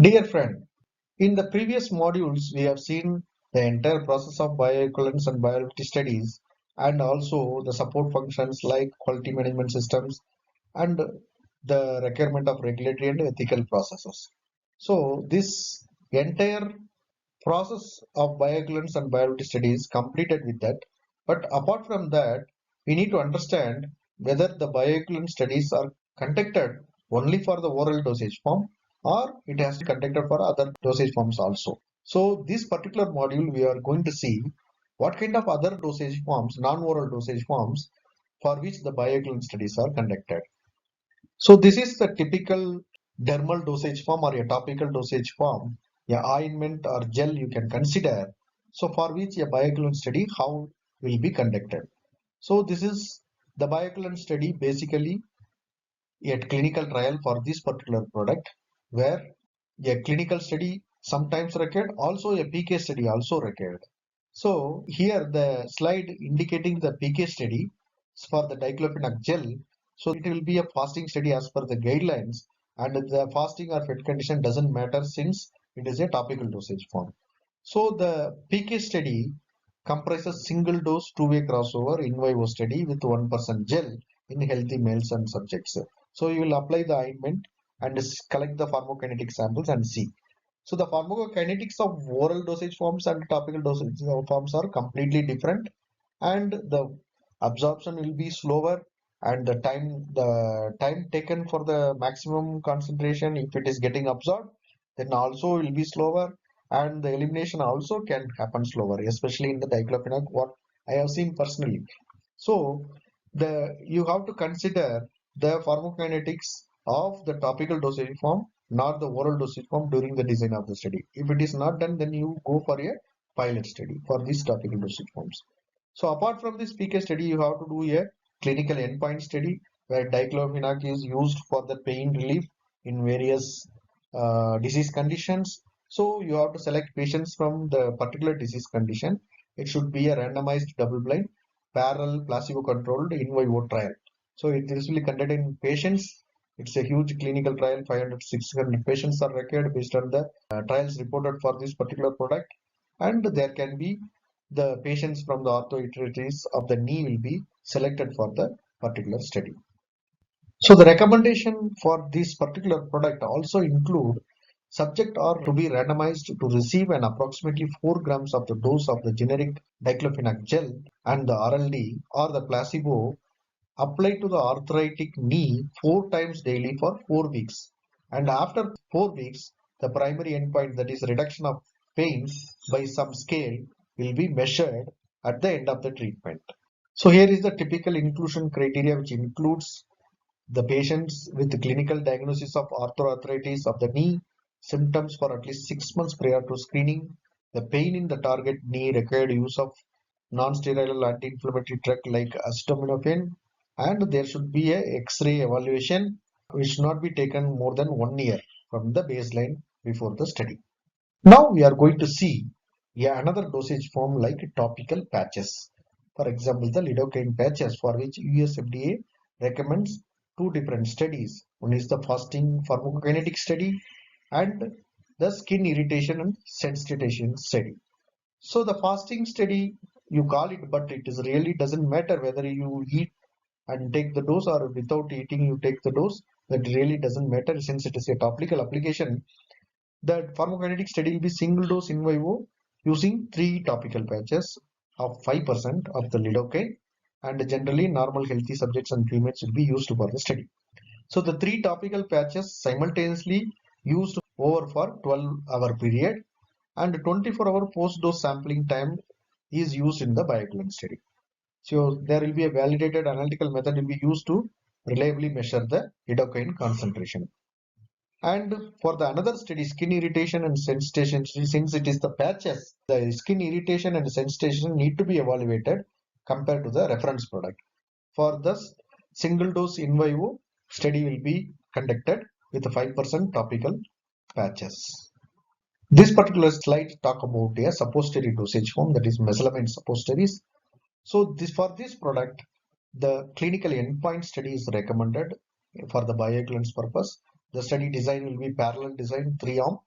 Dear friend, in the previous modules, we have seen the entire process of bioequivalence and bioavailability studies and also the support functions like quality management systems and the requirement of regulatory and ethical processes. So, this entire process of bioequivalence and bioavailability studies completed with that. But apart from that, we need to understand whether the bioequivalence studies are conducted only for the oral dosage form or it has to be conducted for other dosage forms also. So this particular module we are going to see what kind of other dosage forms, non-oral dosage forms for which the bioequivalence studies are conducted. So this is the typical dermal dosage form or a topical dosage form, a ointment or gel you can consider. So for which a bioequivalence study how will be conducted. So this is the bioequivalence study basically a clinical trial for this particular product where a clinical study sometimes required, also a PK study also required. So here the slide indicating the PK study for the diclofenac gel. So it will be a fasting study as per the guidelines, and the fasting or fed condition doesn't matter since it is a topical dosage form. So the PK study comprises single dose two-way crossover in vivo study with 1% gel in healthy males and subjects. So you will apply the ointment and collect the pharmacokinetic samples and see. So the pharmacokinetics of oral dosage forms and topical dosage forms are completely different, and the absorption will be slower, and the time taken for the maximum concentration, if it is getting absorbed, then also will be slower, and the elimination also can happen slower, especially in the diclofenac, what I have seen personally. So the you have to consider the pharmacokinetics of the topical dosage form, not the oral dosage form during the design of the study. If it is not done, then you go for a pilot study for these topical dosage forms. So apart from this PK study, you have to do a clinical endpoint study where diclofenac is used for the pain relief in various disease conditions. So you have to select patients from the particular disease condition. It should be a randomized double-blind parallel placebo-controlled in vivo trial. So this will be conducted in patients. It's a huge clinical trial. 500 to 600 patients are required based on the trials reported for this particular product, and there can be the patients from the arthritis of the knee will be selected for the particular study. So the recommendation for this particular product also include subject are to be randomized to receive an approximately 4 grams of the dose of the generic diclofenac gel and the RLD or the placebo applied to the arthritic knee 4 times daily for 4 weeks. And after 4 weeks, the primary endpoint, that is reduction of pain by some scale, will be measured at the end of the treatment. So here is the typical inclusion criteria, which includes the patients with clinical diagnosis of arthritis of the knee, symptoms for at least 6 months prior to screening, the pain in the target knee required use of non-steroidal anti-inflammatory drug like acetaminophen, and there should be a X-ray evaluation which should not be taken more than 1 year from the baseline before the study. Now we are going to see another dosage form like topical patches. For example, the lidocaine patches, for which US FDA recommends two different studies. One is the fasting pharmacokinetic study and the skin irritation and sensitization study. So the fasting study, you call it, but it is really doesn't matter whether you eat and take the dose or without eating you take the dose. That really doesn't matter since it is a topical application. The pharmacokinetic study will be single dose in vivo using 3 topical patches of 5% of the lidocaine, and generally normal healthy subjects and females will be used for the study. So the 3 topical patches simultaneously used over for 12-hour period, and 24-hour post-dose sampling time is used in the bioequivalence study. So there will be a validated analytical method will be used to reliably measure the lidocaine concentration. And for the another study, skin irritation and sensitization, since it is the patches, the skin irritation and sensitization need to be evaluated compared to the reference product. For this single dose in vivo study will be conducted with 5% topical patches. This particular slide talk about a suppository dosage form, that is mesalamine suppositories. So for this product, the clinical endpoint study is recommended for the bioequivalence purpose. The study design will be parallel design, 3-arm,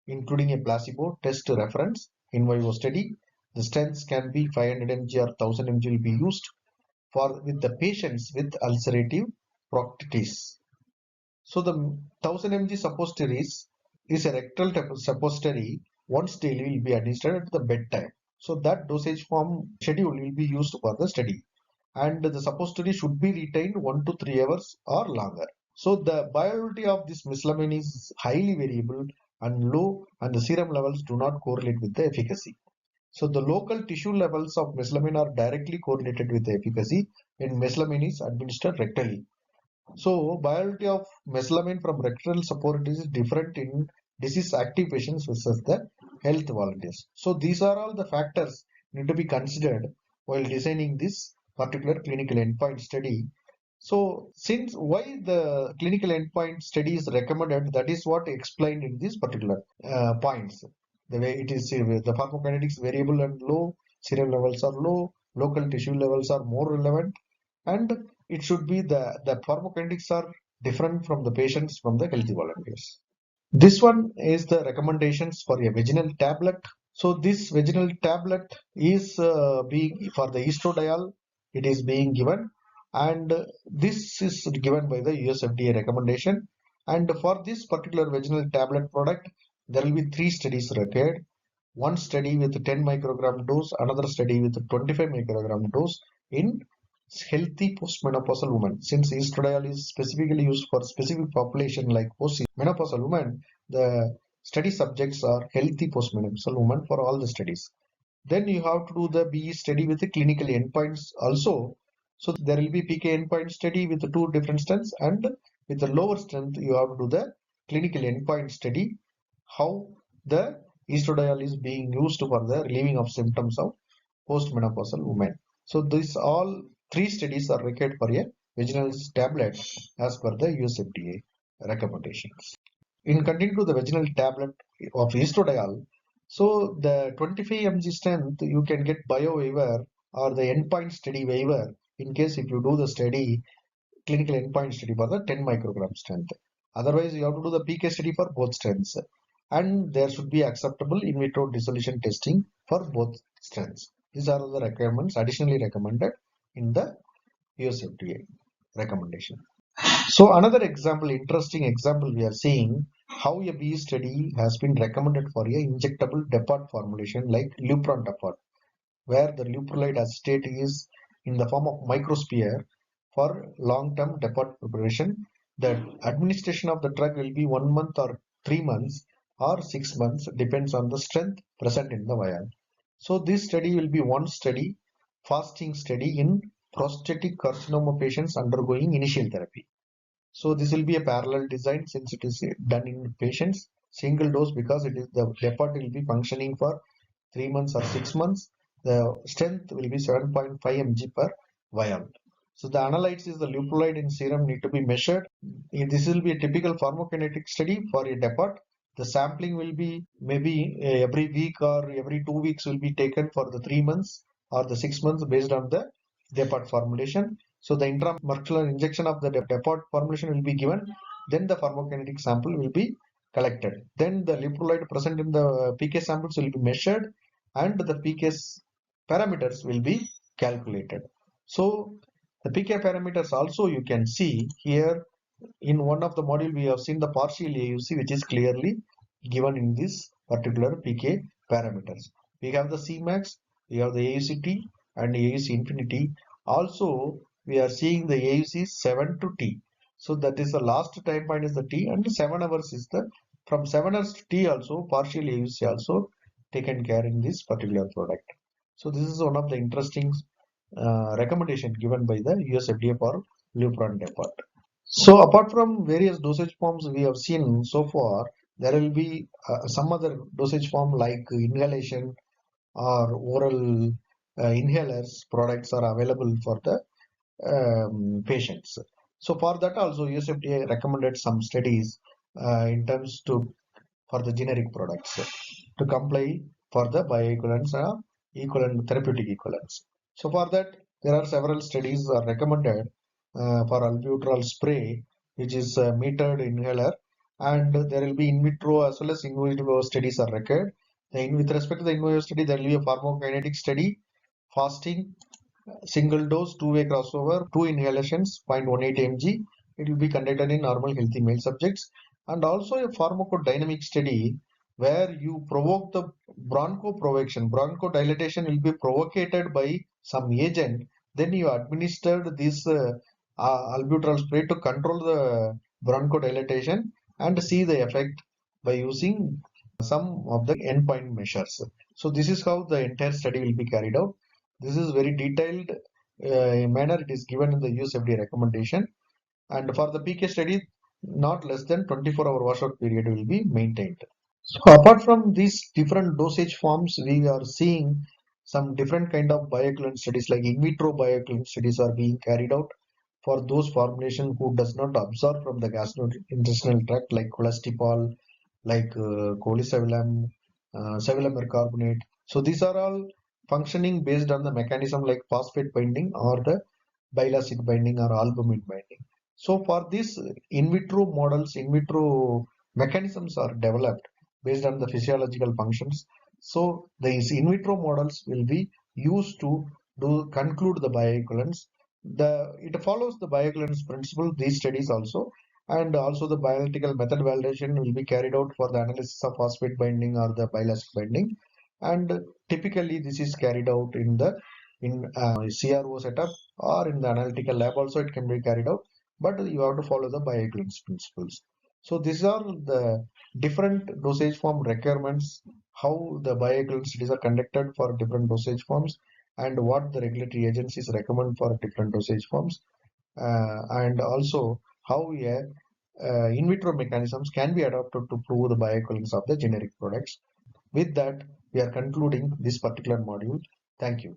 including a placebo test reference in vivo study. The strengths can be 500 mg or 1000 mg will be used for with the patients with ulcerative proctitis. So the 1000 mg suppositories is a rectal suppository once daily will be administered at the bedtime. So that dosage form schedule will be used for the study, and the suppository should be retained 1 to 3 hours or longer. So the bioavailability of this mesalamine is highly variable and low, and the serum levels do not correlate with the efficacy. So the local tissue levels of mesalamine are directly correlated with the efficacy when mesalamine is administered rectally. So bioavailability of mesalamine from rectal suppositories is different in disease active patients versus the health volunteers. So these are all the factors need to be considered while designing this particular clinical endpoint study. So since why the clinical endpoint study is recommended, that is what explained in these particular points. The way it is, the pharmacokinetics variable and low, serum levels are low, local tissue levels are more relevant, and it should be the pharmacokinetics are different from the patients from the healthy volunteers. This one is the recommendations for a vaginal tablet. So this vaginal tablet is being for the estradiol. It is being given, and this is given by the US FDA recommendation. And for this particular vaginal tablet product, there will be three studies required. One study with 10 microgram dose, another study with 25 microgram dose in healthy postmenopausal women. Since estradiol is specifically used for specific population like postmenopausal women, the study subjects are healthy postmenopausal women for all the studies. Then you have to do the BE study with the clinical endpoints also. So there will be PK endpoint study with the two different strengths, and with the lower strength you have to do the clinical endpoint study, how the estradiol is being used for the relieving of symptoms of postmenopausal women. So these all three studies are required for a vaginal tablet as per the US FDA recommendations. In continuing to the vaginal tablet of estradiol, so the 25 mg strength you can get bio waiver or the endpoint study waiver in case if you do the study clinical endpoint study for the 10 microgram strength. Otherwise, you have to do the PK study for both strengths, and there should be acceptable in vitro dissolution testing for both strengths. These are the requirements additionally recommended in the US FDA recommendation. So another example, interesting example, we are seeing how a BE study has been recommended for a injectable depot formulation like Lupron depot, where the leuprolide acetate is in the form of microsphere for long-term depot preparation. The administration of the drug will be 1 month or 3 months or 6 months, depends on the strength present in the vial. So this study will be one study, fasting study in prostatic carcinoma patients undergoing initial therapy. So this will be a parallel design since it is done in patients, single dose because it is the depot will be functioning for 3 months or 6 months. The strength will be 7.5 mg per vial. So the analytes is the leuprolide in serum need to be measured. This will be a typical pharmacokinetic study for a depot. The sampling will be maybe every week or every 2 weeks will be taken for the 3 months or the 6 months based on the depot formulation. So the intramuscular injection of the depot formulation will be given. Then the pharmacokinetic sample will be collected. Then the leuprolide present in the PK samples will be measured, and the PK parameters will be calculated. So the PK parameters also you can see here in one of the module we have seen the partial AUC which is clearly given in this particular PK parameters. We have the Cmax, we have the AUCT and AUC infinity. Also we are seeing the AUC 7 to T. So that is the last time point is the T, and 7 hours is the from 7 hours to T also partial AUC also taken care in this particular product. So this is one of the interesting recommendation given by the US FDA for Lupron depot. So apart from various dosage forms we have seen so far, there will be some other dosage form like inhalation or oral inhalers products are available for the patients. So for that also USFDA recommended some studies in terms to for the generic products to comply for the bioequivalence equivalent therapeutic equivalence. So for that there are several studies are recommended for albuterol spray, which is a metered inhaler and there will be in vitro as well as in vivo studies are required. With respect to the in vivo study, there will be a pharmacokinetic study, fasting, single dose, two-way crossover, two inhalations, 0.18 mg. It will be conducted in normal healthy male subjects, and also a pharmacodynamic study where you provoke the bronchoprovocation. Bronchodilation will be provoked by some agent. Then you administered this albuterol spray to control the bronchodilation and see the effect by using some of the endpoint measures. So this is how the entire study will be carried out. This is very detailed manner it is given in the USFDA recommendation. And for the PK study, not less than 24-hour washout period will be maintained. So apart from these different dosage forms, we are seeing some different kind of bioequivalence studies like in vitro bioequivalence studies are being carried out for those formulation who does not absorb from the gastrointestinal tract like cholesterol, like cholecerol, cevilamine carbonate. So these are all functioning based on the mechanism like phosphate binding or the bile acid binding or albumin binding. So for these in vitro models, in vitro mechanisms are developed based on the physiological functions. So these in vitro models will be used to do conclude the bioequivalence. It follows the bioequivalence principle, these studies also, and also the bioanalytical method validation will be carried out for the analysis of phosphate binding or the bile acid binding. And typically this is carried out in the CRO setup or in the analytical lab also it can be carried out, but you have to follow the bioequivalence principles. So these are the different dosage form requirements, how the bioequivalence studies are conducted for different dosage forms, and what the regulatory agencies recommend for different dosage forms, and also how in vitro mechanisms can be adopted to prove the bioequivalence of the generic products. With that, we are concluding this particular module. Thank you.